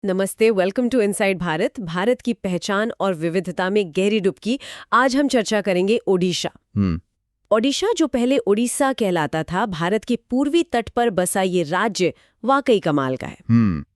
नमस्ते, welcome to inside Bharat. Bharat की पहचान और विविधता में गहरी डुबकी। आज हम चर्चा करेंगे ओडिशा। ओडिशा, जो पहले उड़ीसा कहलाता था, भारत के पूर्वी तट पर बसा ये राज्य वाकई कमाल का है।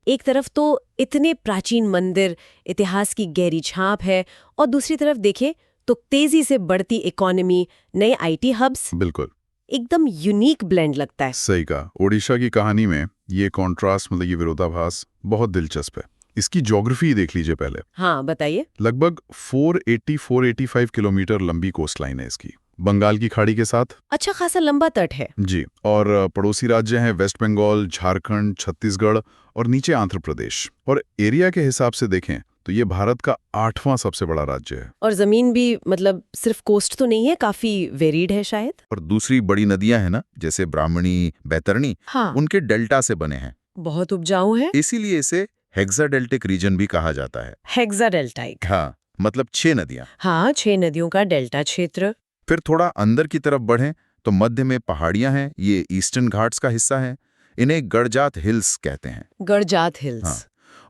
एक तरफ तो इतने प्राचीन मंदिर, इतिहास की गहरी छाप है, और दूसरी तरफ देखें तो तेजी से बढ़ती इकोनॉमी, नए आईटी हब्स। बिल्कुल एकदम यूनिक ब्लेंड लगता है। सही कहा। ओडिशा की कहानी में ये कॉन्ट्रास्ट, मतलब ये विरोधाभास बहुत दिलचस्प है। इसकी ज्योग्राफी देख लीजिए पहले। हाँ, बताइए। लगभग 485 किलोमीटर लंबी कोस्टलाइन है इसकी, बंगाल की खाड़ी के साथ। अच्छा खासा लंबा तट है। जी, और पड़ोसी राज्य हैं वेस्ट बंगाल, झारखंड, छत्तीसगढ़ और नीचे आंध्र प्रदेश। और एरिया के हिसाब से देखें तो ये भारत का 8वां सबसे बड़ा राज्य है। और जमीन भी, मतलब सिर्फ कोस्ट तो नहीं है, काफी वेरिड है शायद। और दूसरी बड़ी नदियां हैं ना, जैसे ब्राह्मणी, बैतरणी, हाँ, उनके डेल्टा से बने हैं। बहुत उपजाऊ है। इसीलिए इसे हेक्साडेल्टिक रीजन भी कहा जाता है। हेक्साडेल्टाइक। हाँ, मतलब 6 नदियां। हाँ, 6 नदियों का डेल्टा क्षेत्र। फिर थोड़ा अंदर की तरफ बढ़ें तो मध्य में पहाड़ियां हैं, ये ईस्टर्न घाट्स का हिस्सा है। इन्हें गड़जात हिल्स कहते हैं। गड़जात हिल्स। हाँ,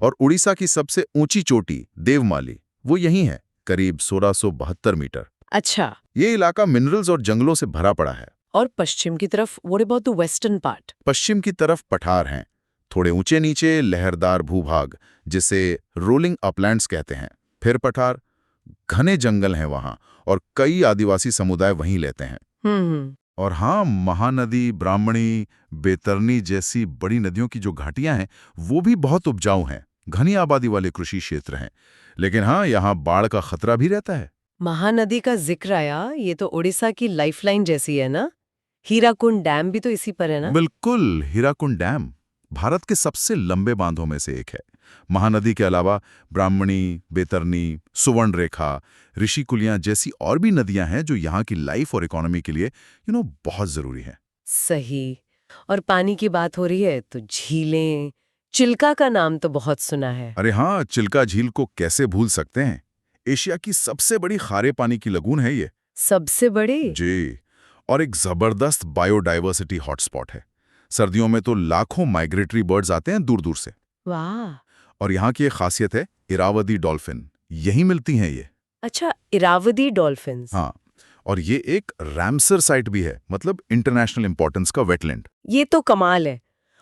और उड़ीसा की सबसे ऊंची चोटी देवमाली वो यही है, करीब 1672 मीटर। अच्छा। ये इलाका मिनरल्स और जंगलों से भरा पड़ा है। और पश्चिम की तरफ, what about the western part? पश्चिम की तरफ पठार हैं, थोड़े ऊंचे नीचे लहरदार भूभाग, जिसे रोलिंग अपलैंड्स कहते हैं। फिर पठार, घने जंगल हैं वहां, और कई आदिवासी समुदाय वहीं लेते हैं। और हाँ, महानदी, ब्राह्मणी, बैतरणी जैसी बड़ी नदियों की जो घाटियां हैं वो भी बहुत उपजाऊ हैं। घनी आबादी वाले कृषि क्षेत्र हैं, लेकिन हाँ, यहाँ बाढ़ का खतरा भी रहता है। महानदी का जिक्र आया, ये तो उड़ीसा की लाइफलाइन जैसी है ना। हीराकुंड डैम भी तो इसी पर है ना। बिल्कुल, हीराकुंड डैम भारत के सबसे लंबे बांधों में से एक है। महानदी के अलावा ब्राह्मणी, बैतरणी, सुवर्णरेखा, ऋषिकुलिया जैसी और भी नदियां हैं जो यहाँ की लाइफ और इकोनॉमी के लिए बहुत जरूरी हैं। सही। और पानी की बात हो रही है तो झीलें, चिल्का का नाम तो बहुत सुना है। अरे हाँ, चिल्का झील को कैसे भूल सकते हैं। एशिया की सबसे बड़ी खारे पानी की लगून है ये। सबसे बड़े? जी, और एक जबरदस्त बायोडाइवर्सिटी हॉटस्पॉट है। सर्दियों में तो लाखों माइग्रेटरी बर्ड्स आते हैं दूर दूर से। वाह। और यहाँ की एक खासियत है इरावदी डॉल्फिन, यही मिलती हैं ये। अच्छा, इरावदी डॉल्फिन्स। हाँ, और ये एक रैमसर साइट भी है, मतलब इंटरनेशनल इंपॉर्टेंस का वेटलैंड। ये तो कमाल है।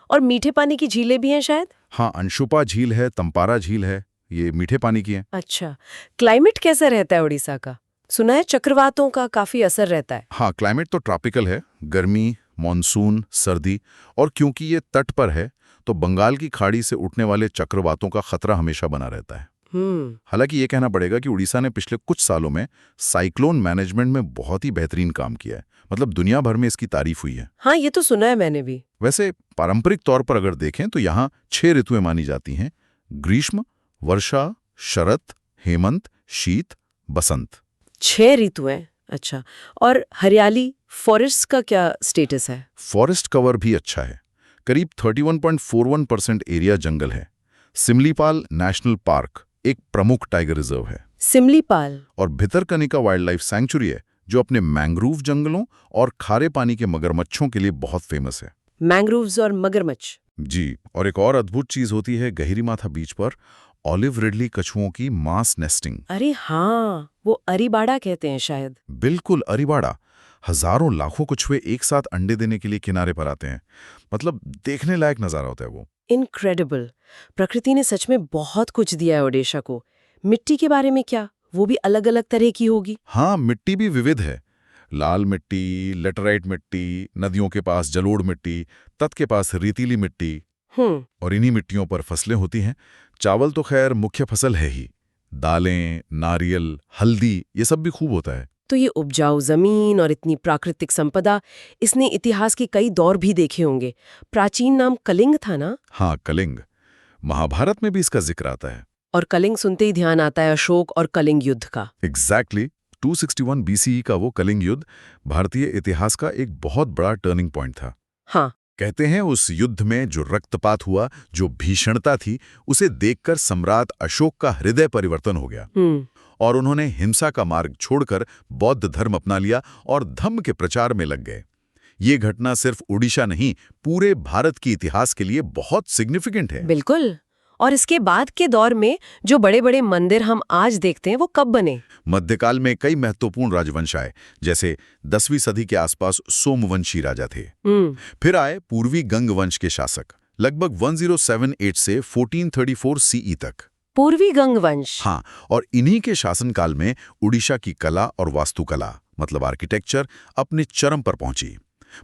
और मीठे पानी की झीलें भी हैं शायद। हाँ, अंशुपा झील है, तंपारा झील है, ये मीठे पानी की है। अच्छा, क्लाइमेट कैसा रहता है उड़ीसा का? सुना है चक्रवातों का काफी असर रहता है। हाँ, क्लाइमेट तो ट्रॉपिकल है, गर्मी, मॉनसून, सर्दी, और क्योंकि ये तट पर है तो बंगाल की खाड़ी से उठने वाले चक्रवातों का खतरा हमेशा बना रहता है। हालांकि ये कहना पड़ेगा कि उड़ीसा ने पिछले कुछ सालों में साइक्लोन मैनेजमेंट में बहुत ही बेहतरीन काम किया है, मतलब दुनिया भर में इसकी तारीफ हुई है। हाँ, ये तो सुना है मैंने भी। वैसे पारंपरिक तौर पर अगर देखें तो यहाँ 6 ऋतुएं मानी जाती हैं: ग्रीष्म, वर्षा, शरत, हेमंत, शीत, बसंत। 6 ऋतुएं? अच्छा। और हरियाली, फॉरेस्ट का क्या स्टेटस है? फॉरेस्ट कवर भी अच्छा है, करीब 31.41% एरिया जंगल है। सिमलीपाल नेशनल पार्क एक प्रमुख टाइगर रिजर्व है। सिमलीपाल? और भितरकनिका वाइल्ड लाइफ सैंक्चुरी है, जो अपने मैंग्रोव जंगलों और खारे पानी के मगरमच्छों के लिए बहुत फेमस है। मैंग्रोव्स और मगरमच्छ? जी, और एक और अद्भुत चीज होती है गहिरीमाथा बीच पर ऑलिव रिडली कछुओं की मास नेस्टिंग। अरे हाँ, वो अरीबाड़ा कहते हैं शायद। बिल्कुल, अरीबाड़ा। हजारों लाखों कछुए एक साथ अंडे देने के लिए किनारे पर आते हैं, मतलब देखने लायक नजारा होता है वो। इनक्रेडिबल। प्रकृति ने सच में बहुत कुछ दिया है ओडिशा को। मिट्टी के बारे में क्या? वो भी अलग अलग तरह की होगी। हाँ, मिट्टी भी विविध है। लाल मिट्टी, लेटराइट मिट्टी, नदियों के पास जलोढ़ मिट्टी, तट के पास रेतीली मिट्टी। और इन्हीं मिट्टियों पर फसलें होती हैं। चावल तो खैर मुख्य फसल है ही, दालें, नारियल, हल्दी, ये सब भी खूब होता है। तो ये उपजाऊ जमीन और इतनी प्राकृतिक संपदा, इसने इतिहास के कई दौर भी देखे होंगे। प्राचीन नाम कलिंग था ना? हाँ, कलिंग। महाभारत में भी इसका जिक्र आता है। और कलिंग सुनते ही ध्यान आता है अशोक और कलिंग युद्ध का। एग्जैक्टली। 261 BCE का वो कलिंग युद्ध भारतीय इतिहास का एक बहुत बड़ा टर्निंग पॉइंट था। हाँ। कहते हैं उस युद्ध में जो रक्तपात हुआ, जो भीषणता थी, उसे देखकर सम्राट अशोक का हृदय परिवर्तन हो गया और उन्होंने हिंसा का मार्ग छोड़कर बौद्ध धर्म अपना लिया और धम्म के प्रचार में लग गए। ये घटना सिर्फ ओडिशा नहीं, पूरे भारत के इतिहास के लिए बहुत सिग्निफिकेंट है। बिल्कुल। और इसके बाद के दौर में जो बड़े बड़े मंदिर हम आज देखते हैं वो कब बने? मध्यकाल में कई महत्वपूर्ण राजवंश आए, जैसे 10वीं सदी के आसपास सोमवंशी राजा थे। फिर आए पूर्वी गंग वंश के शासक, लगभग 1078 से 1434 सीई तक। पूर्वी गंग वंश। हाँ, और इन्हीं के शासनकाल में उड़ीसा की कला और वास्तुकला मतलब आर्किटेक्चर अपने चरम पर पहुंची।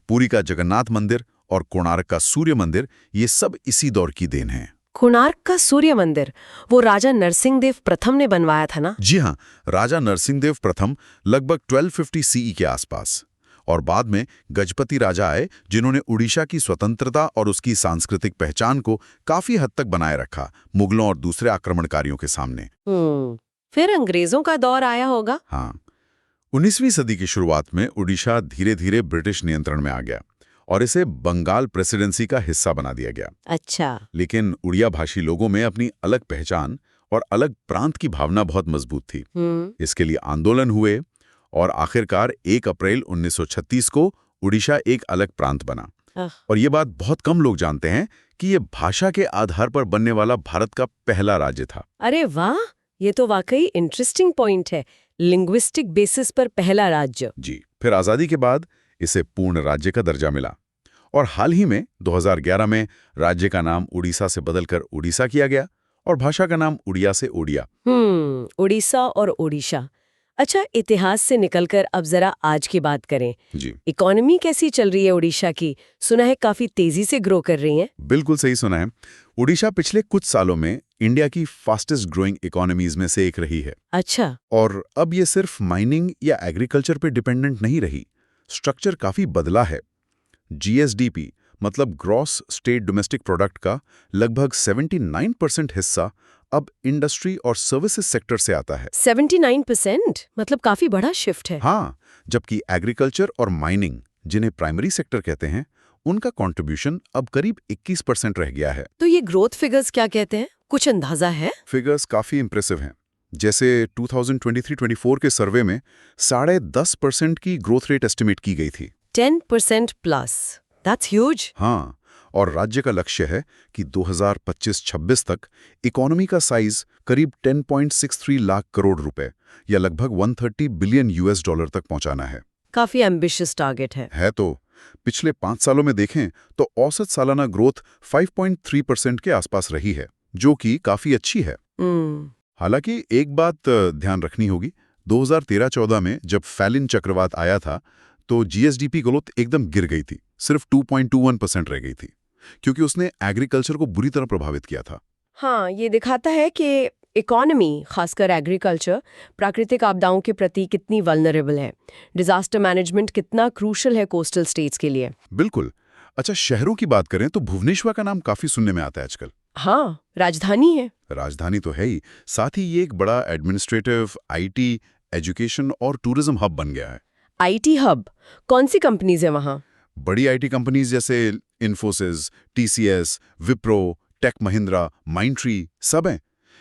पुरी का जगन्नाथ मंदिर और कोणार्क का सूर्य मंदिर, ये सब इसी दौर की देन है। कोणार्क का सूर्य मंदिर वो राजा नरसिंहदेव प्रथम ने बनवाया था ना? जी हाँ, राजा नरसिंहदेव प्रथम लगभग 1250 सीई के आसपास। और बाद में गजपति राजा आए, जिन्होंने उड़ीसा की स्वतंत्रता और उसकी सांस्कृतिक पहचान को काफी हद तक बनाए रखा मुगलों और दूसरे आक्रमणकारियों के सामने। फिर अंग्रेजों का दौर आया होगा? हाँ, 19वीं सदी की शुरुआत में उड़ीसा धीरे धीरे ब्रिटिश नियंत्रण में आ गया और इसे बंगाल प्रेसिडेंसी का हिस्सा बना दिया गया। अच्छा। लेकिन उड़िया भाषी लोगों में अपनी अलग पहचान और अलग प्रांत की भावना बहुत मजबूत थी। इसके लिए आंदोलन हुए और आखिरकार 1 अप्रैल 1936 को उड़ीसा एक अलग प्रांत बना। और ये बात बहुत कम लोग जानते हैं कि ये भाषा के आधार पर बनने वाला भारत का पहला राज्य था। अरे वाह, ये तो वाकई इंटरेस्टिंग पॉइंट है, लिंग्विस्टिक बेसिस पर पहला राज्य। जी, फिर आजादी के बाद इसे पूर्ण राज्य का दर्जा मिला और हाल ही में 2011 में राज्य का नाम उड़ीसा से बदलकर उड़ीसा किया गया और भाषा का नाम उड़िया से ओडिया। उड़ीसा और ओडिशा। अच्छा, इतिहास से निकलकर अब जरा आज की बात करें। जी, इकोनॉमी कैसी चल रही है उड़ीसा की? सुना है काफी तेजी से ग्रो कर रही है। बिल्कुल सही सुना है। उड़ीसा पिछले कुछ सालों में इंडिया की फास्टेस्ट ग्रोइंग इकोनॉमीज में से एक रही है। अच्छा। और अब ये सिर्फ माइनिंग या एग्रीकल्चर पे डिपेंडेंट नहीं रही, स्ट्रक्चर काफी बदला है। जीएसडीपी मतलब ग्रॉस स्टेट डोमेस्टिक प्रोडक्ट का लगभग 79% हिस्सा अब इंडस्ट्री और सर्विसेज सेक्टर से आता है। 79% मतलब काफी बड़ा शिफ्ट है। हाँ, जबकि एग्रीकल्चर और माइनिंग, जिन्हें प्राइमरी सेक्टर कहते हैं, उनका कंट्रीब्यूशन अब करीब 21% रह गया है। तो ये ग्रोथ फिगर्स क्या कहते हैं, कुछ अंदाजा है? फिगर्स काफी इंप्रेसिव हैं। जैसे 2023-24 के सर्वे में 10.5% की ग्रोथ रेट एस्टिमेट की गई थी। 10% प्लस, दैट्स ह्यूज। हाँ, और राज्य का लक्ष्य है कि 2025-26 तक इकोनॉमी का साइज करीब 10.63 लाख करोड़ रुपए या लगभग 130 बिलियन $US तक पहुंचाना है। काफी एम्बिशियस टारगेट है। तो पिछले 5 सालों में देखें तो औसत सालाना ग्रोथ 5.3% के आसपास रही है, जो कि काफी अच्छी है। हालांकि एक बात ध्यान रखनी होगी, 2013-14 में जब फैलिन चक्रवात आया था तो जीएसडीपी ग्रोथ एकदम गिर गई थी, सिर्फ 2.21% रह गई थी, क्योंकि उसने एग्रीकल्चर को बुरी तरह प्रभावित किया था। हाँ, ये दिखाता है कि इकोनॉमी, खासकर एग्रीकल्चर, प्राकृतिक आपदाओं के प्रति कितनी वल्नरेबल है। डिजास्टर मैनेजमेंट कितना क्रूशल है कोस्टल स्टेट्स के लिए। बिल्कुल। अच्छा, शहरों की बात करें तो भुवनेश्वर का नाम काफी सुनने में आता है आजकल। हाँ, राजधानी है। राजधानी तो है ही, साथ ही ये एक बड़ा एडमिनिस्ट्रेटिव, आईटी, एजुकेशन और टूरिज्म हब बन गया है। IT hub? कौन सी कंपनीज है वहाँ? बड़ी आईटी कंपनीज जैसे Infosys, TCS, Wipro, tech Mahindra, Mindtree सब हैं।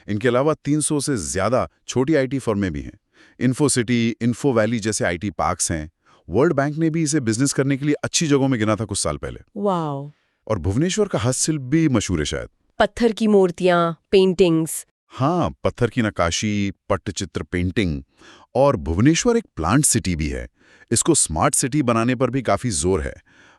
इनके अलावा 300 से ज्यादा छोटी आईटी फर्में भी हैं। इन्फोसिटी, इन्फो वैली जैसे आईटी पार्क्स हैं। वर्ल्ड बैंक ने भी इसे बिजनेस करने के लिए अच्छी जगहों में गिना था कुछ साल पहले। वाओ। और भुवनेश्वर का हस्तशिल्प भी मशहूर है शायद। पत्थर की मूर्तियां, पेंटिंग्स। हाँ, पत्थर की नक्काशी, पट्टचित्र पेंटिंग। और भुवनेश्वर एक प्लांट सिटी भी है। इसको स्मार्ट सिटी बनाने पर भी काफी जोर है।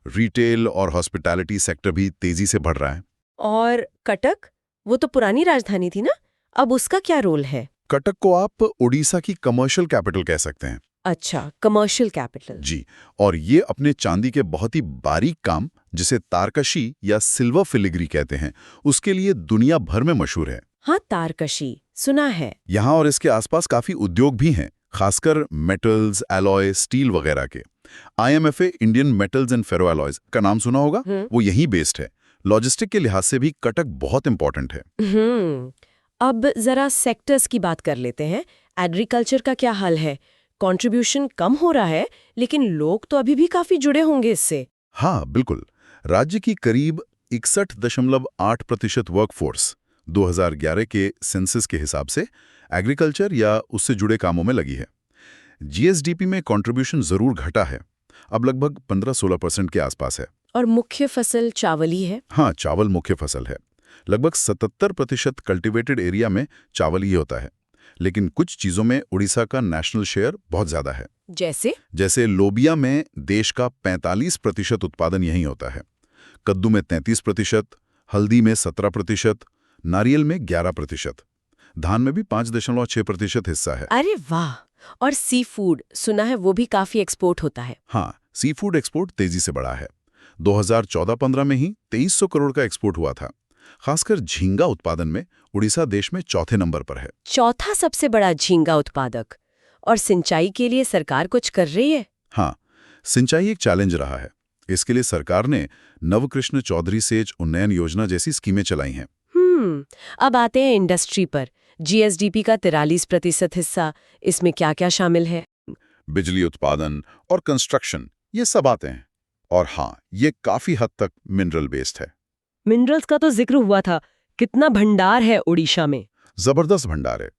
रिटेल और हॉस्पिटैलिटी सेक्टर भी तेजी से बढ़ रहा है। और कटक, वो तो पुरानी राजधानी थी ना, अब उसका क्या रोल है? कटक को आप उड़ीसा की कमर्शियल कैपिटल कह सकते हैं। अच्छा, कमर्शियल कैपिटल। जी, और ये अपने चांदी के बहुत ही बारीक काम, जिसे तारकशी या सिल्वर फिलिग्री कहते हैं, उसके लिए दुनिया भर में मशहूर है। हाँ, तारकशी सुना है। यहाँ और इसके आसपास काफी उद्योग भी हैं, खासकर मेटल्स, एलॉय, स्टील वगैरह के। IMFA, Indian Metals and Ferro Alloys का नाम सुना होगा, वो यहीं बेस्ड है। लॉजिस्टिक के लिहाज से भी कटक बहुत इंपॉर्टेंट है। अब जरा सेक्टर्स की बात कर लेते हैं। एग्रीकल्चर का क्या हाल है? कंट्रीब्यूशन कम हो रहा है, लेकिन लोग तो अभी भी काफी जुड़े होंगे इससे। हाँ, बिल्कुल। राज्य की करीब 61.8% वर्कफोर्स 2011 के सेंसस के हिसाब से एग्रीकल्चर या उससे जुड़े कामों में लगी है। जीएसडीपी में कंट्रीब्यूशन जरूर घटा है, अब लगभग 15-16% के आसपास है। और मुख्य फसल चावल ही है? हाँ, चावल मुख्य फसल है। लगभग 77% कल्टीवेटेड एरिया में चावल ही होता है। लेकिन कुछ चीजों में उड़ीसा का नेशनल शेयर बहुत ज्यादा है। जैसे लोबिया में देश का 45% उत्पादन यहीं होता है, कद्दू में 33%, हल्दी में 17%, नारियल में 11%, धान में भी 5.6% हिस्सा है। अरे वाह! और सी फूड सुना है वो भी काफी एक्सपोर्ट होता है। हाँ, सी फूड एक्सपोर्ट तेजी से बढ़ा है। 2014-15 में ही 2300 करोड़ का एक्सपोर्ट हुआ था। खासकर झींगा उत्पादन में उड़ीसा देश में चौथे नंबर पर है। चौथा सबसे बड़ा झींगा उत्पादक। और सिंचाई के लिए सरकार कुछ कर रही है? हाँ, सिंचाई एक चैलेंज रहा है। इसके लिए सरकार ने नवकृष्ण चौधरी सेच उन्नयन योजना जैसी स्कीमें चलाई हैं। अब आते हैं इंडस्ट्री पर। जीएसडीपी का 43% हिस्सा, इसमें क्या क्या शामिल है? बिजली उत्पादन और कंस्ट्रक्शन, ये सब आते हैं। और हाँ, ये काफी हद तक मिनरल बेस्ड है। मिनरल्स का तो जिक्र हुआ था, कितना भंडार है उड़ीसा में? जबरदस्त भंडार है।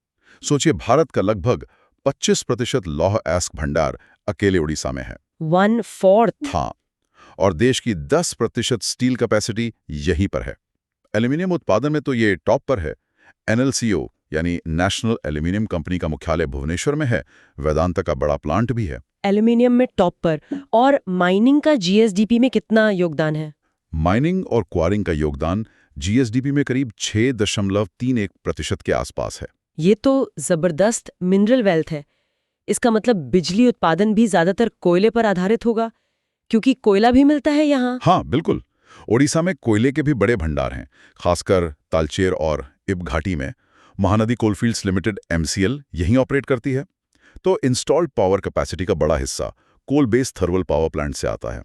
सोचिए, भारत का लगभग 25% लौह अयस्क भंडार अकेले उड़ीसा में है। 1/4? हाँ, और देश की 10% स्टील कैपेसिटी यहीं पर है। एल्यूमिनियम उत्पादन में तो ये टॉप पर है। NLCO यानी नेशनल एल्यूमिनियम कंपनी का मुख्यालय भुवनेश्वर में है। वेदांता का बड़ा प्लांट भी है। एल्यूमिनियम में टॉप पर। और माइनिंग का जीएसडीपी में कितना योगदान है? माइनिंग और क्वारिंग का योगदान जीएसडीपी में करीब 6.31% के आसपास है। ये तो जबरदस्त मिनरल वेल्थ है। इसका मतलब बिजली उत्पादन भी ज्यादातर कोयले पर आधारित होगा, क्योंकि कोयला भी मिलता है यहाँ। हाँ, बिल्कुल। ओडिशा में कोयले के भी बड़े भंडार हैं, खासकर तालचेर और इब घाटी में। महानदी कोलफील्ड्स लिमिटेड MCL यहीं ऑपरेट करती है। तो इंस्टॉल्ड पावर कैपेसिटी का बड़ा हिस्सा coal based thermal power plant से आता है।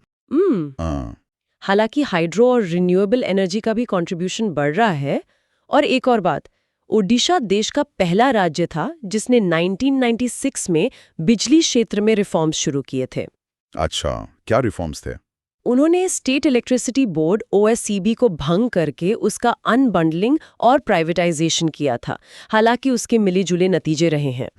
हालांकि हाइड्रो और रिन्यूएबल एनर्जी का भी कंट्रीब्यूशन बढ़ रहा है। और एक और बात, ओडिशा देश का पहला राज्य था जिसने 1996 में बिजली क्षेत्र में रिफॉर्म्स शुरू किए थे। अच्छा, क्या रिफॉर्म्स थे? उन्होंने स्टेट इलेक्ट्रिसिटी बोर्ड OSCB को भंग करके उसका अनबंडलिंग और प्राइवेटाइजेशन किया था। हालांकि उसके मिले-जुले नतीजे रहे हैं।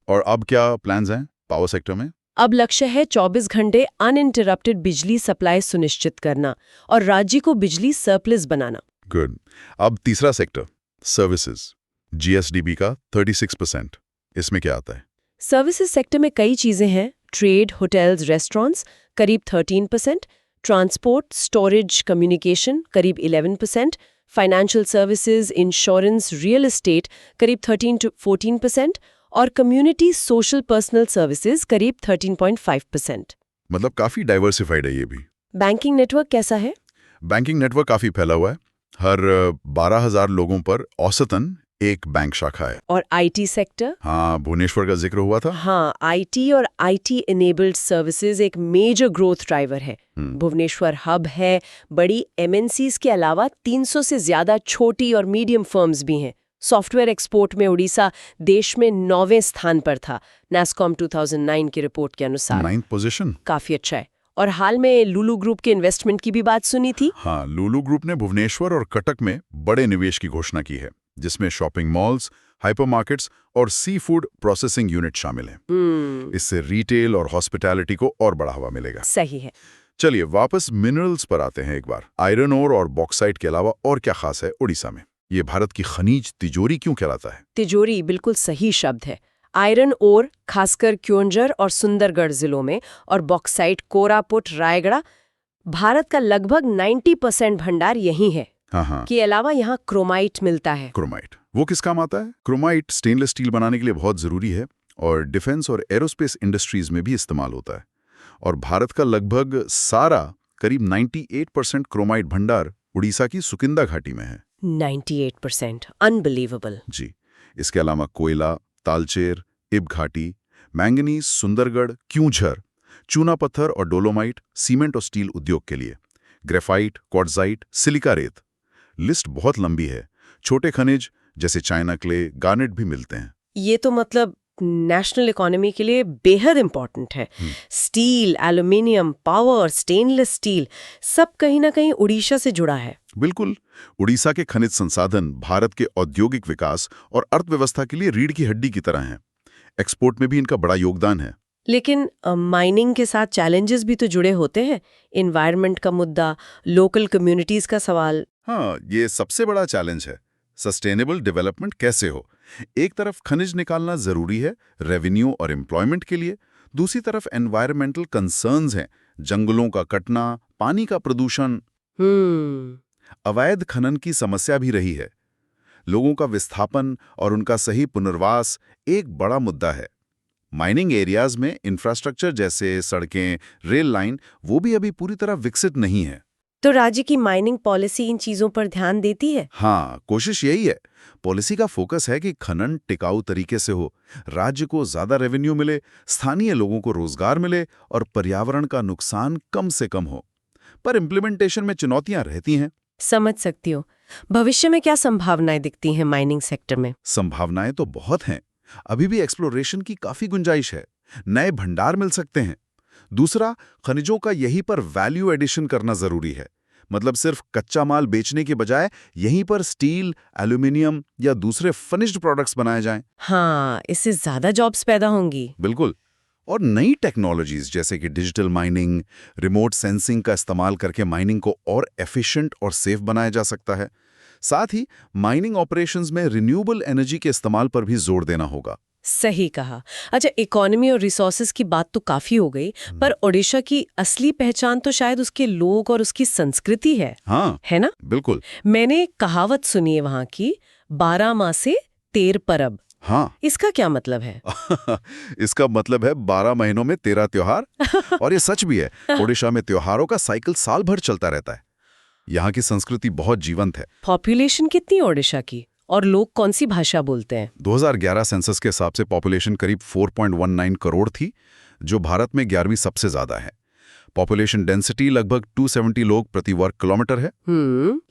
और अब क्या प्लान्स हैं पावर सेक्टर में? अब लक्ष्य है 24 घंटे अनइंटरप्टेड बिजली सप्लाई सुनिश्चित करना और राज्य को बिजली सरप्लस बनाना। गुड। अब तीसरा सेक्टर, सर्विसेज। GSDP का 36%। इसमें क्या आता है? सर्विसेज सेक्टर में कई चीजें हैं। ट्रेड, होटल्स, रेस्टोरेंट्स करीब 13%, ट्रांसपोर्ट, स्टोरेज, कम्युनिकेशन करीब 11%, financial services, insurance, real estate करीब 13 to 14% और कम्युनिटी सोशल पर्सनल सर्विसेज करीब 13.5%। मतलब काफी डाइवर्सिफाइड है ये भी। बैंकिंग नेटवर्क कैसा है? बैंकिंग नेटवर्क काफी फैला हुआ है। हर 12,000 लोगों पर औसतन एक बैंक शाखा है। और आईटी सेक्टर? हाँ, भुवनेश्वर का जिक्र हुआ था। हाँ, आईटी और आईटी इनेबल्ड सर्विसेज एक मेजर ग्रोथ ड्राइवर है। भुवनेश्वर हब है। बड़ी MNCs के अलावा 300 से ज्यादा छोटी और मीडियम फर्म्स भी हैं। सॉफ्टवेयर एक्सपोर्ट में उड़ीसा देश में 9वें स्थान पर था, NASSCOM 2009 की रिपोर्ट के अनुसार। 9th position. काफी अच्छा है। और हाल में लुलु ग्रुप के इन्वेस्टमेंट की भी बात सुनी थी। हाँ, लुलु ग्रुप ने भुवनेश्वर और कटक में बड़े निवेश की घोषणा की है, जिसमें शॉपिंग मॉल्स, हाइपरमार्केट्स और सी फूड प्रोसेसिंग यूनिट शामिल हैं। इससे रिटेल और हॉस्पिटैलिटी को और बढ़ावा मिलेगा। सही है। चलिए वापस मिनरल्स पर आते हैं एक बार। आयरन ओर और बॉक्साइट के अलावा और क्या खास है उड़ीसा में? ये भारत की खनिज तिजोरी क्यों कहलाता है? तिजोरी बिल्कुल सही शब्द है। आयरन ओर खासकर क्योंझर और सुंदरगढ़ जिलों में, और बॉक्साइट कोरापुट, रायगढ़, भारत का लगभग 90% भंडार यही है। हाँ। के अलावा यहाँ क्रोमाइट मिलता है। क्रोमाइट वो किस काम आता है? क्रोमाइट स्टेनलेस स्टील बनाने के लिए बहुत जरूरी है और डिफेंस और एरोस्पेस इंडस्ट्रीज में भी इस्तेमाल होता है। और भारत का लगभग सारा करीब 98% क्रोमाइट भंडार उड़ीसा की सुकिंदा घाटी में है। 98%, अनबिलीवेबल। जी। इसके अलावा कोयला, तालचेर, इब घाटी, मैंगनीज, सुंदरगढ़, क्योंझर, चूना पत्थर और डोलोमाइट सीमेंट और स्टील उद्योग के लिए, ग्रेफाइट, क्वार्ट्जाइट, सिलिका रेत। लिस्ट बहुत लंबी है। छोटे खनिज जैसे चाइना क्ले, गार्नेट भी मिलते हैं। ये तो मतलब नेशनल इकोनॉमी के लिए बेहद इंपॉर्टेंट है। Steel, aluminium, power, stainless steel, सब कहीं ना कहीं उड़ीसा से जुड़ा है। बिल्कुल। उड़ीसा के खनिज संसाधन भारत के औद्योगिक विकास और अर्थव्यवस्था के लिए रीढ़ की हड्डी की तरह हैं। एक्सपोर्ट में भी इनका बड़ा योगदान है। लेकिन माइनिंग के साथ चैलेंजेस भी तो जुड़े होते हैं। एनवायरनमेंट का मुद्दा, लोकल कम्युनिटीज का सवाल। हाँ, ये सबसे बड़ा चैलेंज है। सस्टेनेबल डेवलपमेंट कैसे हो? एक तरफ खनिज निकालना जरूरी है रेवेन्यू और एम्प्लॉयमेंट के लिए, दूसरी तरफ एनवायरमेंटल कंसर्न्स हैं, जंगलों का कटना, पानी का प्रदूषण, अवैध खनन की समस्या भी रही है। लोगों का विस्थापन और उनका सही पुनर्वास एक बड़ा मुद्दा है। माइनिंग एरियाज में इंफ्रास्ट्रक्चर जैसे सड़कें, रेल लाइन, वो भी अभी पूरी तरह विकसित नहीं है। तो राज्य की माइनिंग पॉलिसी इन चीजों पर ध्यान देती है? हाँ, कोशिश यही है। पॉलिसी का फोकस है कि खनन टिकाऊ तरीके से हो, राज्य को ज्यादा रेवेन्यू मिले, स्थानीय लोगों को रोजगार मिले और पर्यावरण का नुकसान कम से कम हो। पर इम्प्लीमेंटेशन में चुनौतियां रहती हैं। समझ सकती हूँ। भविष्य में क्या संभावनाएं दिखती हैं माइनिंग सेक्टर में? संभावनाएं तो बहुत हैं। अभी भी एक्सप्लोरेशन की काफी गुंजाइश है। नए भंडार मिल सकते हैं। दूसरा, खनिजों का यहीं पर वैल्यू एडिशन करना जरूरी है। मतलब सिर्फ कच्चा माल बेचने के बजाय यहीं पर स्टील, एल्यूमिनियम या दूसरे फिनिश्ड प्रोडक्ट्स बनाए जाएं। हाँ, इससे ज्यादा जॉब्स पैदा होंगी। बिल्कुल। और नई टेक्नोलॉजीज जैसे कि डिजिटल माइनिंग, रिमोट सेंसिंग का इस्तेमाल करके माइनिंग को और एफिशिएंट और सेफ बनाया जा सकता है। साथ ही माइनिंग ऑपरेशंस में रिन्यूएबल एनर्जी के इस्तेमाल पर भी जोर देना होगा। सही कहा। अच्छा, इकोनॉमी और रिसोर्सेज की बात तो काफी हो गई, पर ओडिशा की असली पहचान तो शायद उसके लोग और उसकी संस्कृति है। हाँ, है ना? बिल्कुल। मैंने एक कहावत सुनी है वहां की, 12 मासे 13 परब। हाँ। इसका क्या मतलब है? इसका मतलब है 12 महीनों में 13 त्योहार। और ये सच भी है। ओडिशा में त्योहारों का साइकिल साल भर चलता रहता है। यहाँ की संस्कृति बहुत जीवंत है। पॉपुलेशन कितनी ओडिशा की और लोग कौन सी भाषा बोलते हैं? 2011 सेंसस के हिसाब से पॉपुलेशन करीब 4.19 करोड़ थी, जो भारत में 11वीं सबसे ज्यादा है। पॉपुलेशन डेंसिटी लगभग 270 लोग प्रति वर्ग किलोमीटर है।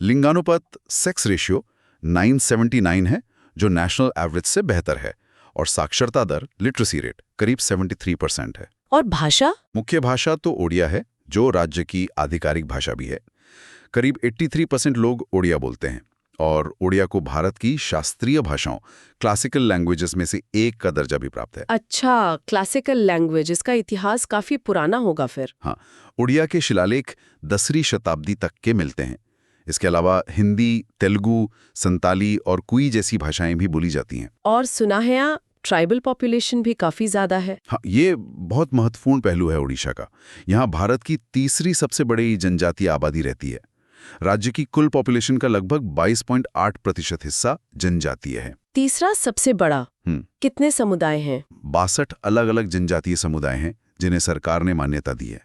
लिंगानुपात सेक्स रेशियो 979 है, जो नेशनल एवरेज से बेहतर है। और साक्षरता दर, लिटरेसी रेट, करीब 73% है। और भाषा? मुख्य भाषा तो ओडिया है, जो राज्य की आधिकारिक भाषा भी है। करीब 83% लोग ओडिया बोलते हैं। और ओडिया को भारत की शास्त्रीय भाषाओं, क्लासिकल लैंग्वेजेस में से एक का दर्जा भी प्राप्त है। अच्छा, क्लासिकल लैंग्वेज, इसका इतिहास काफी पुराना होगा फिर। हाँ, ओडिया के शिलालेख 10वीं शताब्दी तक के मिलते हैं। इसके अलावा हिंदी, तेलुगु, संताली और कुई जैसी भाषाएं भी बोली जाती हैं। और सुना है यहाँ ट्राइबल पॉपुलेशन भी काफी ज्यादा है। हाँ, ये बहुत महत्वपूर्ण पहलू है ओडिशा का। यहाँ भारत की तीसरी सबसे बड़ी जनजातीय आबादी रहती है। राज्य की कुल पॉपुलेशन का लगभग 22.8% हिस्सा जनजातीय है। तीसरा सबसे बड़ा। कितने समुदाय हैं? 62 अलग अलग जनजातीय समुदाय हैं, जिन्हें सरकार ने मान्यता दी है।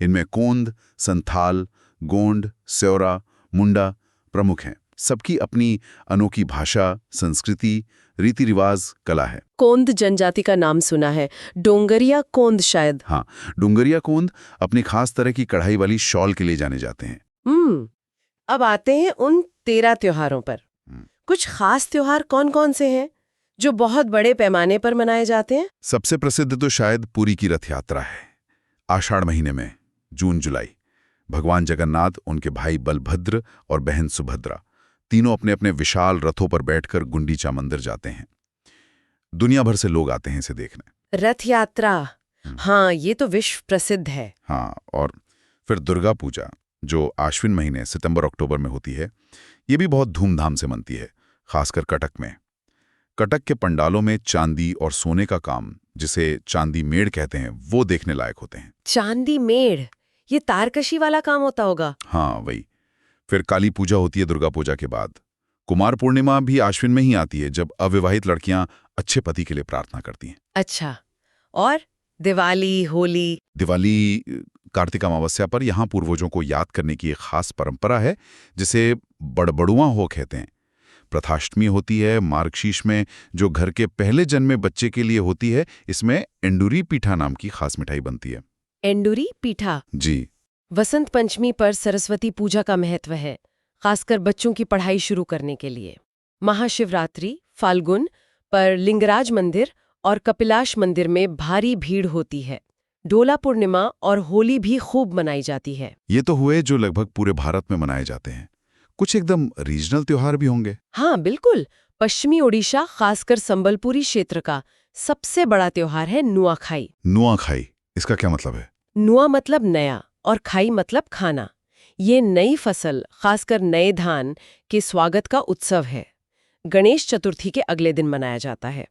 इनमें कोंद, संथाल, गोंड, सेओरा, मुंडा प्रमुख हैं। सबकी अपनी अनोखी भाषा, संस्कृति, रीति रिवाज, कला है। कोंद जनजाति का नाम सुना है, डोंगरिया कोंद शायद। हाँ, डोंगरिया कोंद अपनी खास तरह की कढ़ाई वाली शॉल के लिए जाने जाते हैं। अब आते हैं उन 13 त्योहारों पर। कुछ खास त्योहार कौन-कौन से हैं जो बहुत बड़े पैमाने पर मनाए जाते हैं? सबसे प्रसिद्ध तो शायद पुरी की रथ यात्रा है। आषाढ़ महीने में, जून-जुलाई, भगवान जगन्नाथ, उनके भाई बलभद्र और बहन सुभद्रा तीनों अपने अपने विशाल रथों पर बैठकर गुंडीचा मंदिर जाते हैं। दुनिया भर से लोग आते हैं इसे देखने। रथ यात्रा, हाँ, ये तो विश्व प्रसिद्ध है। हाँ, और फिर दुर्गा पूजा, जो आश्विन महीने सितंबर-अक्टूबर में होती है, ये भी बहुत धूमधाम से मनती है, खासकर कटक में। कटक के पंडालों में चांदी और सोने का काम, जिसे चांदी मेड़ कहते हैं, वो देखने लायक होते हैं। चांदी मेड़, ये तारकशी वाला काम होता होगा। हाँ, वही। फिर काली पूजा होती है दुर्गा पूजा के बाद। कुमार पूर्णिमा भी आश्विन में ही आती है, जब अविवाहित लड़कियां अच्छे पति के लिए प्रार्थना करती हैं। अच्छा, और दिवाली, होली? दिवाली कार्तिक अमावस्या पर यहाँ पूर्वजों को याद करने की एक खास परंपरा है, जिसे बड़बड़ुआ हो कहते हैं। प्रथाष्टमी होती है मार्गशीर्ष में, जो घर के पहले जन्मे बच्चे के लिए होती है। इसमें एंडुरी पीठा नाम की खास मिठाई बनती है। एंडुरी पीठा? जी। वसंत पंचमी पर सरस्वती पूजा का महत्व है, खासकर बच्चों की पढ़ाई शुरू करने के लिए। महाशिवरात्रि, फाल्गुन पर लिंगराज मंदिर और कपिलाश मंदिर में भारी भीड़ होती है। डोला पूर्णिमा और होली भी खूब मनाई जाती है। ये तो हुए जो लगभग पूरे भारत में मनाए जाते हैं। कुछ एकदम रीजनल त्योहार भी होंगे। हाँ, बिल्कुल। पश्चिमी ओडिशा, खासकर संबलपुरी क्षेत्र का सबसे बड़ा त्योहार है नुआखाई। नुआखाई, इसका क्या मतलब है? नुआ मतलब नया और खाई मतलब खाना। ये नई फसल, खासकर नए धान के स्वागत का उत्सव है। गणेश चतुर्थी के अगले दिन मनाया जाता है।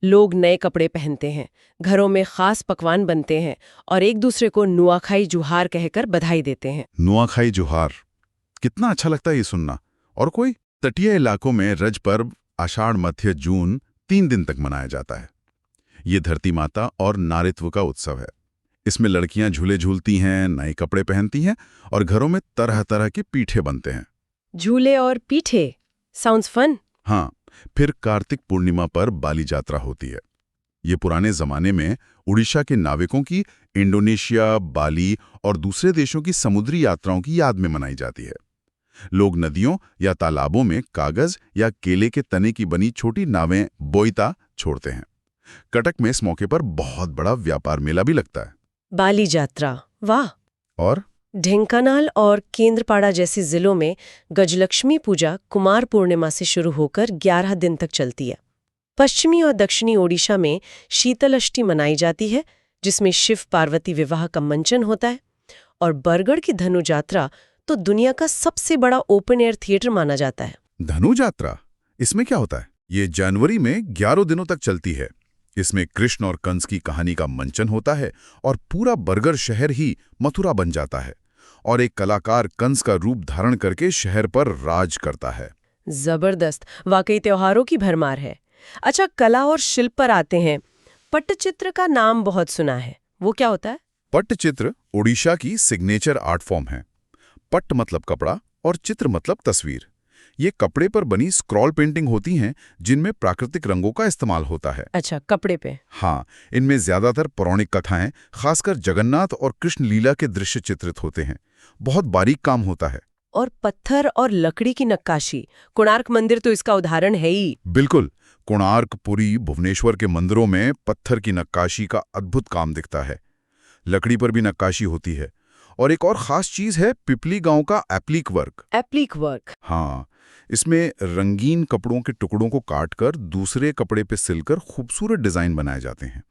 लोग नए कपड़े पहनते हैं, घरों में खास पकवान बनते हैं और एक दूसरे को नुआखाई जुहार कहकर बधाई देते हैं। नुआखाई जुहार, कितना अच्छा लगता है ये सुनना। और कोई तटीय इलाकों में रज पर्व आषाढ़ मध्य जून 3 दिन तक मनाया जाता है। ये धरती माता और नारित्व का उत्सव है। इसमें लड़कियां झूले झूलती हैं, नए कपड़े पहनती हैं और घरों में तरह तरह के पीठे बनते हैं। झूले और पीठे, साउंड्स फन। हाँ, फिर कार्तिक पूर्णिमा पर बाली यात्रा होती है। ये पुराने जमाने में उड़ीसा के नाविकों की इंडोनेशिया, बाली और दूसरे देशों की समुद्री यात्राओं की याद में मनाई जाती है। लोग नदियों या तालाबों में कागज या केले के तने की बनी छोटी नावें बोईता छोड़ते हैं। कटक में इस मौके पर बहुत बड़ा व्यापार मेला भी लगता है। बाली यात्रा, वाह। और ढेंकानाल और केंद्रपाड़ा जैसे जिलों में गजलक्ष्मी पूजा कुमार पूर्णिमा से शुरू होकर 11 दिन तक चलती है। पश्चिमी और दक्षिणी ओडिशा में शीतलष्टी मनाई जाती है, जिसमें शिव पार्वती विवाह का मंचन होता है। और बरगढ़ की धनु यात्रा तो दुनिया का सबसे बड़ा ओपन एयर थिएटर माना जाता है। धनु यात्रा, इसमें क्या होता है? ये जनवरी में 11 दिनों तक चलती है। इसमें कृष्ण और कंस की कहानी का मंचन होता है और पूरा बरगढ़ शहर ही मथुरा बन जाता है और एक कलाकार कंस का रूप धारण करके शहर पर राज करता है। जबरदस्त, वाकई त्योहारों की भरमार है। अच्छा, कला और शिल्प पर आते हैं। पट्टचित्र का नाम बहुत सुना है, वो क्या होता है? पट्टचित्र ओडिशा की सिग्नेचर आर्ट फॉर्म है। पट्ट मतलब कपड़ा और चित्र मतलब तस्वीर। ये कपड़े पर बनी स्क्रॉल पेंटिंग होती हैं जिनमें प्राकृतिक रंगों का इस्तेमाल होता है। अच्छा, कपड़े पे? हाँ, इनमें ज्यादातर पौराणिक कथाएं, खासकर जगन्नाथ और कृष्ण लीला के दृश्य चित्रित होते हैं। बहुत बारीक काम होता है। और पत्थर और लकड़ी की नक्काशी, कोणार्क मंदिर तो इसका उदाहरण है ही। बिल्कुल, कोणार्क, पुरी, भुवनेश्वर के मंदिरों में पत्थर की नक्काशी का अद्भुत काम दिखता है। लकड़ी पर भी नक्काशी होती है। और एक और खास चीज है पिपली गांव का एप्लीक वर्क। एप्लीक वर्क? हाँ, इसमें रंगीन कपड़ों के टुकड़ों को काटकर दूसरे कपड़े पे सिलकर खूबसूरत डिजाइन बनाए जाते हैं।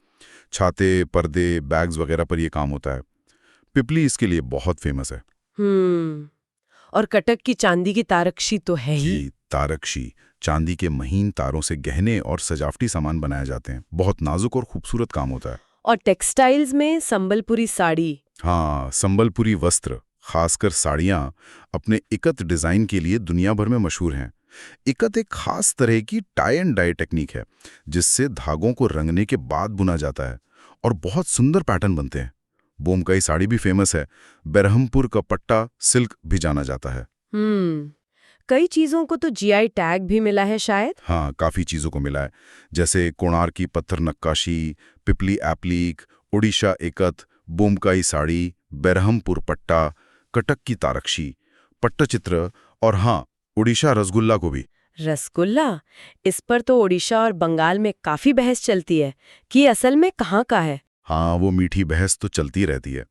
छाते, पर्दे, बैग्स वगैरह पर यह काम होता है। पिपली इसके लिए बहुत फेमस है। और कटक की चांदी की तारकशी तो है ही। तारकशी, चांदी के महीन तारों से गहने और सजावटी सामान बनाए जाते हैं। बहुत नाजुक और खूबसूरत काम होता है। और टेक्सटाइल्स में संबलपुरी साड़ी। हाँ, संबलपुरी वस्त्र, खासकर साड़ियाँ अपने इकत डिजाइन के लिए दुनिया भर में मशहूर हैं। इकत एक खास तरह की टाई एंड डाई टेक्निक है जिससे धागों को रंगने के बाद बुना जाता है और बहुत सुंदर पैटर्न बनते हैं। बोमकई साड़ी भी फेमस है। बेरहमपुर का पट्टा सिल्क भी जाना जाता है। कई चीजों को तो जीआई टैग भी मिला है शायद। हाँ, काफी चीजों को मिला है, जैसे कोणार्क की पत्थर नक्काशी, पिपली एप्लीक, ओडिशा इकत, बोमकाई साड़ी, बेरहमपुर पट्टा, कटक की तारकशी, पट्टचित्र और हाँ, ओडिशा रसगुल्ला को भी। रसगुल्ला, इस पर तो ओडिशा और बंगाल में काफी बहस चलती है कि असल में कहाँ का है। हाँ, वो मीठी बहस तो चलती रहती है।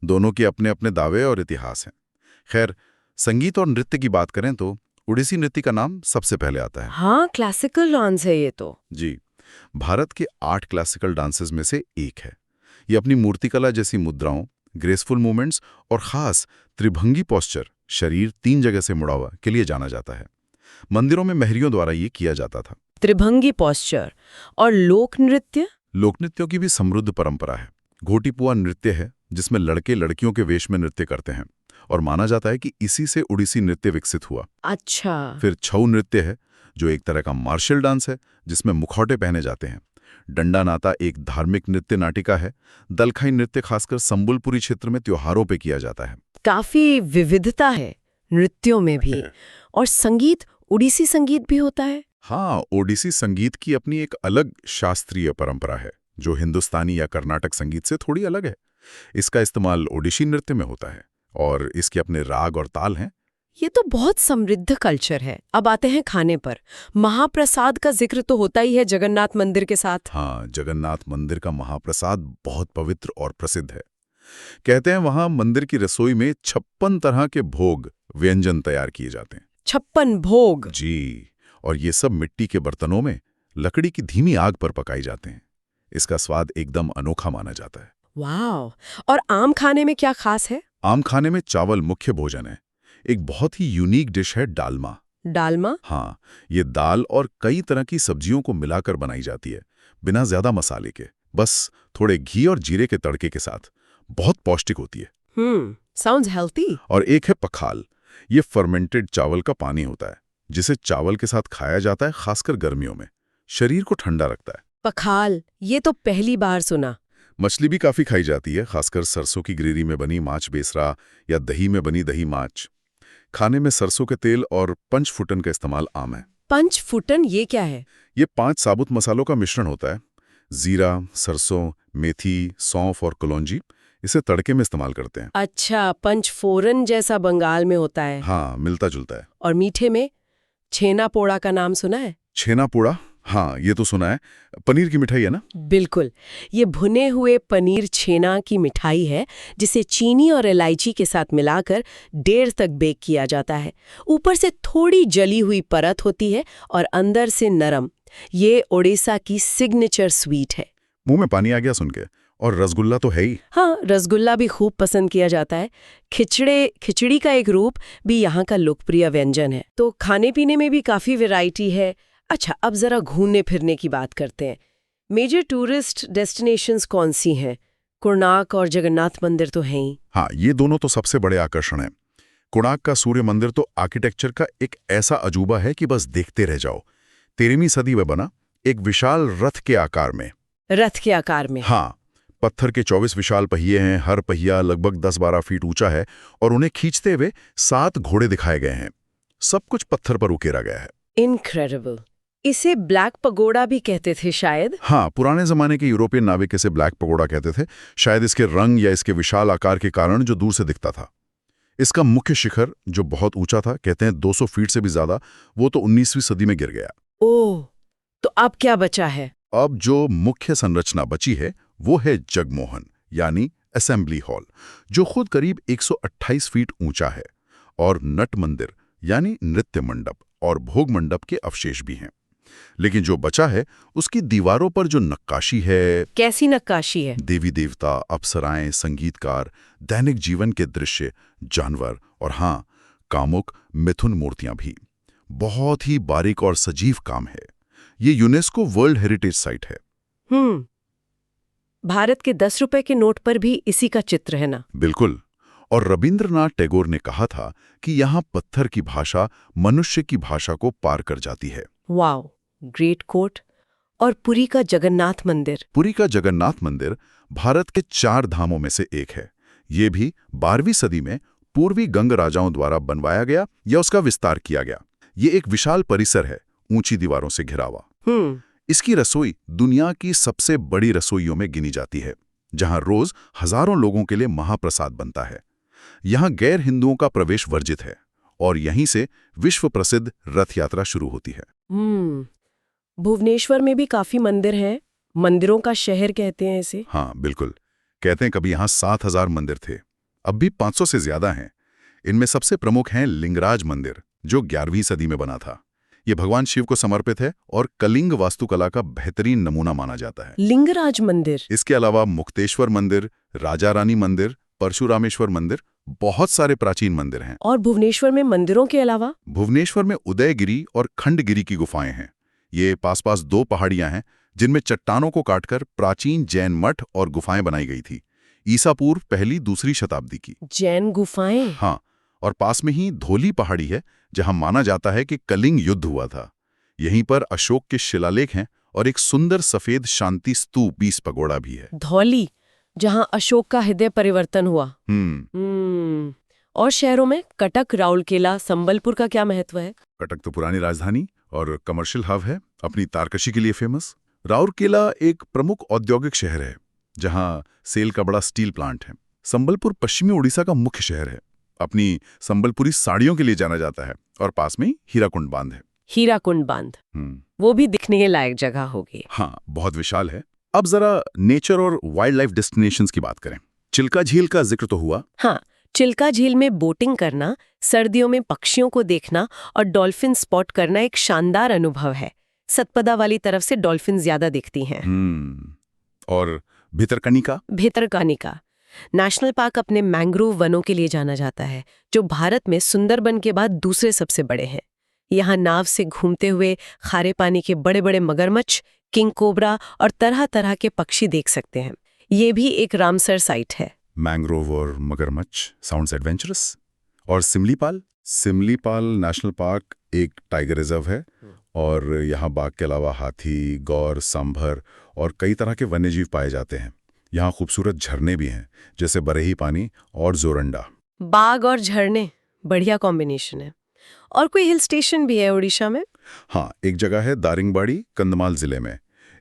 दोनों के अपने अपने दावे और इतिहास हैं। खैर, संगीत और नृत्य की बात करें तो ओडिसी नृत्य का नाम सबसे पहले आता है। हाँ, क्लासिकल डांस है ये तो। जी, भारत के 8 क्लासिकल डांसेस में से एक है। ये अपनी मूर्तिकला जैसी मुद्राओं, ग्रेसफुल मूवमेंट्स और खास त्रिभंगी पोस्चर, शरीर 3 जगह से मुड़ा हुआ, के लिए जाना जाता है। मंदिरों में महरियों द्वारा ये किया जाता था। त्रिभंगी पोस्चर। और लोक नृत्य? लोक नृत्यों की भी समृद्ध परंपरा है। घोटीपुआ नृत्य है जिसमें लड़के लड़कियों के वेश में नृत्य करते हैं और माना जाता है कि इसी से ओडिसी नृत्य विकसित हुआ। अच्छा। फिर छऊ नृत्य है जो एक तरह का मार्शल डांस है जिसमें मुखौटे पहने जाते हैं। डंडा नाता एक धार्मिक नृत्य नाटिका है। दलखाई नृत्य खासकर संबलपुरी क्षेत्र में त्योहारों पे किया जाता है। काफी विविधता है नृत्यों में भी। और संगीत, ओडिसी संगीत भी होता है। हाँ, ओडिसी संगीत की अपनी एक अलग शास्त्रीय परंपरा है जो हिंदुस्तानी या कर्नाटक संगीत से थोड़ी अलग है। इसका इस्तेमाल ओडिसी नृत्य में होता है और इसके अपने राग और ताल हैं। ये तो बहुत समृद्ध कल्चर है। अब आते हैं खाने पर। महाप्रसाद का जिक्र तो होता ही है जगन्नाथ मंदिर के साथ। हाँ, जगन्नाथ मंदिर का महाप्रसाद बहुत पवित्र और प्रसिद्ध है। कहते हैं वहां मंदिर की रसोई में 56 तरह के भोग व्यंजन तैयार किए जाते हैं। 56 भोग? जी, और ये सब मिट्टी के बर्तनों में लकड़ी की धीमी आग पर पकाए जाते हैं। इसका स्वाद एकदम अनोखा माना जाता है। वाह। और आम खाने में क्या खास है? आम खाने में चावल मुख्य भोजन है। एक बहुत ही यूनिक डिश है डालमा। डालमा? हाँ, ये दाल और कई तरह की सब्जियों को मिलाकर बनाई जाती है, बिना ज्यादा मसाले के, बस थोड़े घी और जीरे के तड़के के साथ। बहुत पौष्टिक होती है। Sounds healthy. और एक है पखाल। ये फर्मेंटेड चावल का पानी होता है, जिसे चावल के साथ खाया जाता है, खासकर गर्मियों में। शरीर को ठंडा रखता है। पखाल, ये तो पहली बार सुना। मछली भी काफी खाई जाती है, खासकर सरसों की ग्रेवी में बनी माछ बेसरा या दही में बनी दही माछ। खाने में सरसों के तेल और पंचफुटन का इस्तेमाल आम है। पंचफुटन ये क्या है? ये 5 साबुत मसालों का मिश्रण होता है। जीरा, सरसों, मेथी, सौंफ और कलौंजी। इसे तड़के में इस्तेमाल करते हैं। अच्छा, पंचफोरन जैसा बंगाल में होता है। हाँ, मिलता जुलता है। और मीठे में छेना पोड़ा का नाम सुना है? छेना पोड़ा? हाँ, ये तो सुना है। पनीर की मिठाई है ना? बिल्कुल, ये भुने हुए पनीर छेना की मिठाई है, जिसे चीनी और इलायची के साथ मिलाकर देर तक बेक किया जाता है। ऊपर से थोड़ी जली हुई परत होती है और अंदर से नरम। ये ओडिशा की सिग्नेचर स्वीट है। मुंह में पानी आ गया सुन के। और रसगुल्ला तो है ही। हाँ, रसगुल्ला भी खूब पसंद किया जाता है। खिचड़ी का एक रूप भी यहाँ का लोकप्रिय व्यंजन है। तो खाने पीने में भी काफी वैरायटी है। अच्छा, अब जरा घूमने फिरने की बात करते हैं। मेजर टूरिस्ट डेस्टिनेशंस कौन सी हैं? कोणार्क और जगन्नाथ मंदिर तो हैं ही। हाँ, ये दोनों तो सबसे बड़े आकर्षण हैं। कोणार्क का सूर्य मंदिर तो आर्किटेक्चर का एक ऐसा अजूबा है कि बस देखते रह जाओ। 13वीं सदी में बना, एक विशाल रथ के आकार में। रथ के आकार में? हाँ, पत्थर के 24 विशाल पहिए हैं। हर पहिया लगभग 10-12 फीट ऊंचा है और उन्हें खींचते हुए 7 घोड़े दिखाए गए हैं। सब कुछ पत्थर पर उकेरा गया है। इनक्रेडिबल। इसे ब्लैक पगोड़ा भी कहते थे शायद? हाँ, पुराने जमाने के यूरोपियन नाविक इसे ब्लैक पगोड़ा कहते थे, शायद इसके रंग या इसके विशाल आकार के कारण जो दूर से दिखता था। इसका मुख्य शिखर, जो बहुत ऊंचा था, कहते हैं 200 फीट से भी ज्यादा, वो तो 19वीं सदी में गिर गया। ओह, तो अब क्या बचा है? अब जो मुख्य संरचना बची है वो है जगमोहन, यानी असेंबली हॉल, जो खुद करीब 128 फीट ऊंचा है, और नट मंदिर यानी नृत्य मंडप और भोग मंडप के अवशेष भी हैं। लेकिन जो बचा है उसकी दीवारों पर जो नक्काशी है। कैसी नक्काशी है? देवी देवता, अप्सराएं, संगीतकार, दैनिक जीवन के दृश्य, जानवर और हाँ, कामुक मिथुन मूर्तियां भी। बहुत ही बारीक और सजीव काम है। ये यूनेस्को वर्ल्ड हेरिटेज साइट है। भारत के 10 रुपए के नोट पर भी इसी का चित्र है ना? बिल्कुल। और रविंद्रनाथ टैगोर ने कहा था कि यहाँ पत्थर की भाषा मनुष्य की भाषा को पार कर जाती है। Wow, great quote. और पुरी का जगन्नाथ मंदिर? पुरी का जगन्नाथ मंदिर भारत के 4 धामों में से एक है। ये भी 12वीं सदी में पूर्वी गंग राजाओं द्वारा बनवाया गया या उसका विस्तार किया गया। ये एक विशाल परिसर है, ऊंची दीवारों से घिरा हुआ। इसकी रसोई दुनिया की सबसे बड़ी रसोइयों में गिनी जाती है, जहां रोज हजारों लोगों के लिए महाप्रसाद बनता है। यहाँ गैर हिंदुओं का प्रवेश वर्जित है और यहीं से विश्व प्रसिद्ध रथ यात्रा शुरू होती है। भुवनेश्वर में भी काफी मंदिर हैं। मंदिरों का शहर कहते हैं इसे। हाँ, बिल्कुल। कहते हैं कभी यहाँ 7000 मंदिर थे, अब भी 500 से ज्यादा हैं। इनमें सबसे प्रमुख हैं लिंगराज मंदिर, जो 11वीं सदी में बना था। ये भगवान शिव को समर्पित है और कलिंग वास्तुकला का बेहतरीन नमूना माना जाता है। लिंगराज मंदिर। इसके अलावा मुक्तेश्वर मंदिर, राजा रानी मंदिर, परशुरामेश्वर मंदिर, बहुत सारे प्राचीन मंदिर हैं। और भुवनेश्वर में मंदिरों के अलावा? भुवनेश्वर में उदयगिरी और खंडगिरी की गुफाएं हैं। ये पास 2 पहाड़ियां हैं जिनमें चट्टानों को काटकर प्राचीन जैन मठ और गुफाएं बनाई गई थी, ईसा पूर्व 1ली-2री शताब्दी की। जैन गुफाएं? हाँ, और पास में ही धौली पहाड़ी है, जहां माना जाता है कि कलिंग युद्ध हुआ था। यहीं पर अशोक के शिलालेख हैं और एक सुंदर सफेद शांति स्तूप 20 पगोड़ा भी है। धौली, जहां अशोक का हृदय परिवर्तन हुआ। और शहरों में कटक, राउरकेला, संबलपुर का क्या महत्व है? कटक तो पुरानी राजधानी और कमर्शियल हब है, अपनी तारकशी के लिए फेमस। राउरकेला एक प्रमुख औद्योगिक शहर है, जहां सेल का बड़ा स्टील प्लांट है। संबलपुर पश्चिमी उड़ीसा का मुख्य शहर है, अपनी संबलपुरी साड़ियों के लिए जाना जाता है। और पास में हीराकुंड बांध है। हीराकुंड बांध, वो भी दिखने के लायक जगह होगी। हाँ, बहुत विशाल है। अब जरा नेचर और वाइल्ड लाइफ डेस्टिनेशंस की बात करें। चिल्का झील का जिक्र तो हुआ। हाँ, चिल्का झील में बोटिंग करना, सर्दियों में पक्षियों को देखना और डॉल्फिन स्पॉट करना एक शानदार अनुभव है। सतपदा वाली तरफ से डॉल्फिन ज्यादा दिखती हैं। और भितरकनिका? भितरकनिका नेशनल पार्क अपने मैंग्रोव वनों के लिए जाना जाता है, जो भारत में सुंदरबन के बाद दूसरे सबसे बड़े हैं। यहाँ नाव से घूमते हुए खारे पानी के बड़े बड़े मगरमच्छ, किंग कोबरा और तरह तरह के पक्षी देख सकते हैं। ये भी एक रामसर साइट है। मैंग्रोव और मगरमच्छ साउंड्स एडवेंचरस। और सिमलीपाल नेशनल पार्क एक टाइगर रिजर्व है और यहाँ बाघ के अलावा हाथी, गौर, सांभर और कई तरह के वन्यजीव पाए जाते हैं। यहाँ खूबसूरत झरने भी हैं, जैसे बरही पानी और जोरंडा। बाघ और झरने, बढ़िया कॉम्बिनेशन है। और कोई हिल स्टेशन भी है उड़ीसा में? हाँ, एक जगह है दारिंगबाड़ी, कंधमाल जिले में।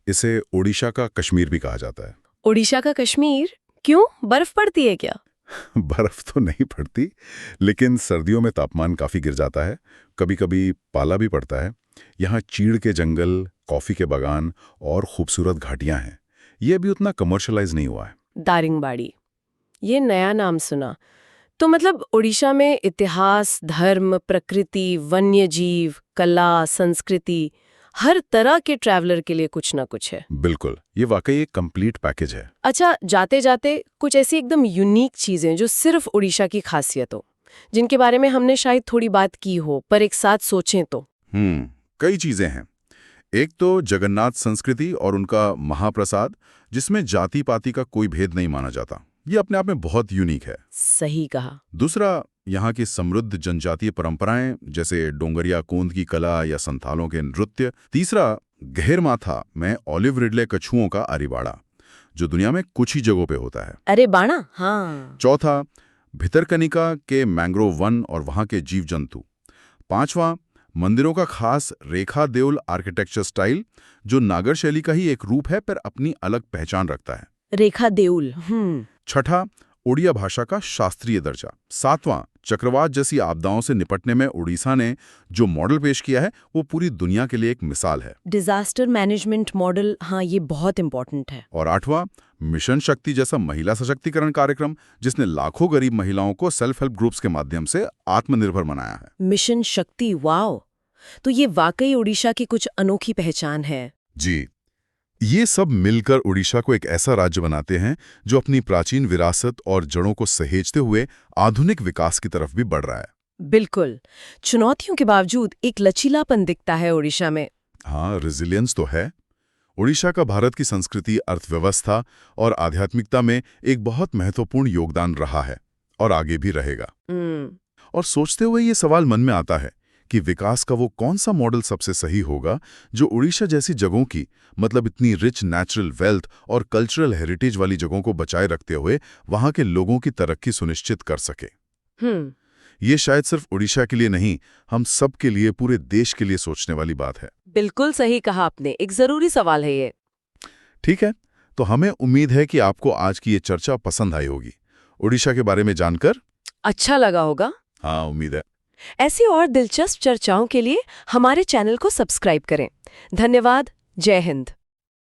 इसे ओडिशा का कश्मीर भी कहा जाता है। ओडिशा का कश्मीर? क्यों, बर्फ पड़ती है क्या? बर्फ तो नहीं पड़ती, लेकिन सर्दियों में तापमान काफी गिर जाता है। कभी कभी पाला भी पड़ता है। यहाँ चीड़ के जंगल, कॉफी के बागान और खूबसूरत घाटियां हैं। ये अभी उतना कमर्शलाइज नहीं हुआ है। दारिंगबाड़ी, ये नया नाम सुना। तो मतलब उड़ीसा में इतिहास, धर्म, प्रकृति, वन्य जीव, कला, संस्कृति, हर तरह के ट्रैवलर के लिए कुछ ना कुछ है। बिल्कुल, ये वाकई एक कंप्लीट पैकेज है। अच्छा, जाते जाते कुछ ऐसी एकदम यूनिक चीजें जो सिर्फ उड़ीसा की खासियत हो, जिनके बारे में हमने शायद थोड़ी बात की हो, पर एक साथ सोचें तो। कई चीजें हैं। एक तो जगन्नाथ संस्कृति और उनका महाप्रसाद, जिसमें जाति पाति का कोई भेद नहीं माना जाता। ये अपने आप में बहुत यूनिक है। सही कहा। दूसरा, यहाँ की समृद्ध जनजातीय परंपराएं, जैसे डोंगरिया कोंद की कला या संथालों के नृत्य। तीसरा, गहरमाथा में ऑलिव रिडले कछुओं का अरिवाड़ा, जो दुनिया में कुछ ही जगहों पे होता है। अरे बाणा, हाँ। चौथा, भितरकनिका के मैंग्रोव वन और वहाँ के जीव जंतु। पांचवा, मंदिरों का खास रेखा देउल आर्किटेक्चर स्टाइल, जो नागर शैली का ही एक रूप है पर अपनी अलग पहचान रखता है। रेखा देउल। छठा, ओडिया भाषा का शास्त्रीय दर्जा। सातवां, चक्रवात जैसी आपदाओं से निपटने में उड़ीसा ने जो मॉडल पेश किया है, वो पूरी दुनिया के लिए एक मिसाल है। डिजास्टर मैनेजमेंट मॉडल, हाँ, ये बहुत इंपॉर्टेंट है। और आठवां, मिशन शक्ति जैसा महिला सशक्तिकरण कार्यक्रम, जिसने लाखों गरीब महिलाओं को सेल्फ हेल्प ग्रुप्स के माध्यम से आत्मनिर्भर बनाया है। मिशन शक्ति, वाओ! तो ये वाकई उड़ीसा की कुछ अनोखी पहचान है। जी, ये सब मिलकर उड़ीसा को एक ऐसा राज्य बनाते हैं जो अपनी प्राचीन विरासत और जड़ों को सहेजते हुए आधुनिक विकास की तरफ भी बढ़ रहा है। बिल्कुल। चुनौतियों के बावजूद एक लचीलापन दिखता है उड़ीसा में। हाँ, रेजिलियंस तो है। उड़ीसा का भारत की संस्कृति, अर्थव्यवस्था और आध्यात्मिकता में एक बहुत महत्वपूर्ण योगदान रहा है और आगे भी रहेगा। और सोचते हुए ये सवाल मन में आता है कि विकास का वो कौन सा मॉडल सबसे सही होगा जो उड़ीसा जैसी जगहों की, मतलब इतनी रिच नेचुरल वेल्थ और कल्चरल हेरिटेज वाली जगहों को बचाए रखते हुए वहां के लोगों की तरक्की सुनिश्चित कर सके। ये शायद सिर्फ उड़ीसा के लिए नहीं, हम सब के लिए, पूरे देश के लिए सोचने वाली बात है। बिल्कुल सही कहा आपने, एक जरूरी सवाल है ये। ठीक है, तो हमें उम्मीद है कि आपको आज की ये चर्चा पसंद आई होगी। उड़ीसा के बारे में जानकर अच्छा लगा होगा। हाँ, उम्मीद है। ऐसी और दिलचस्प चर्चाओं के लिए हमारे चैनल को सब्सक्राइब करें। धन्यवाद। जय हिंद।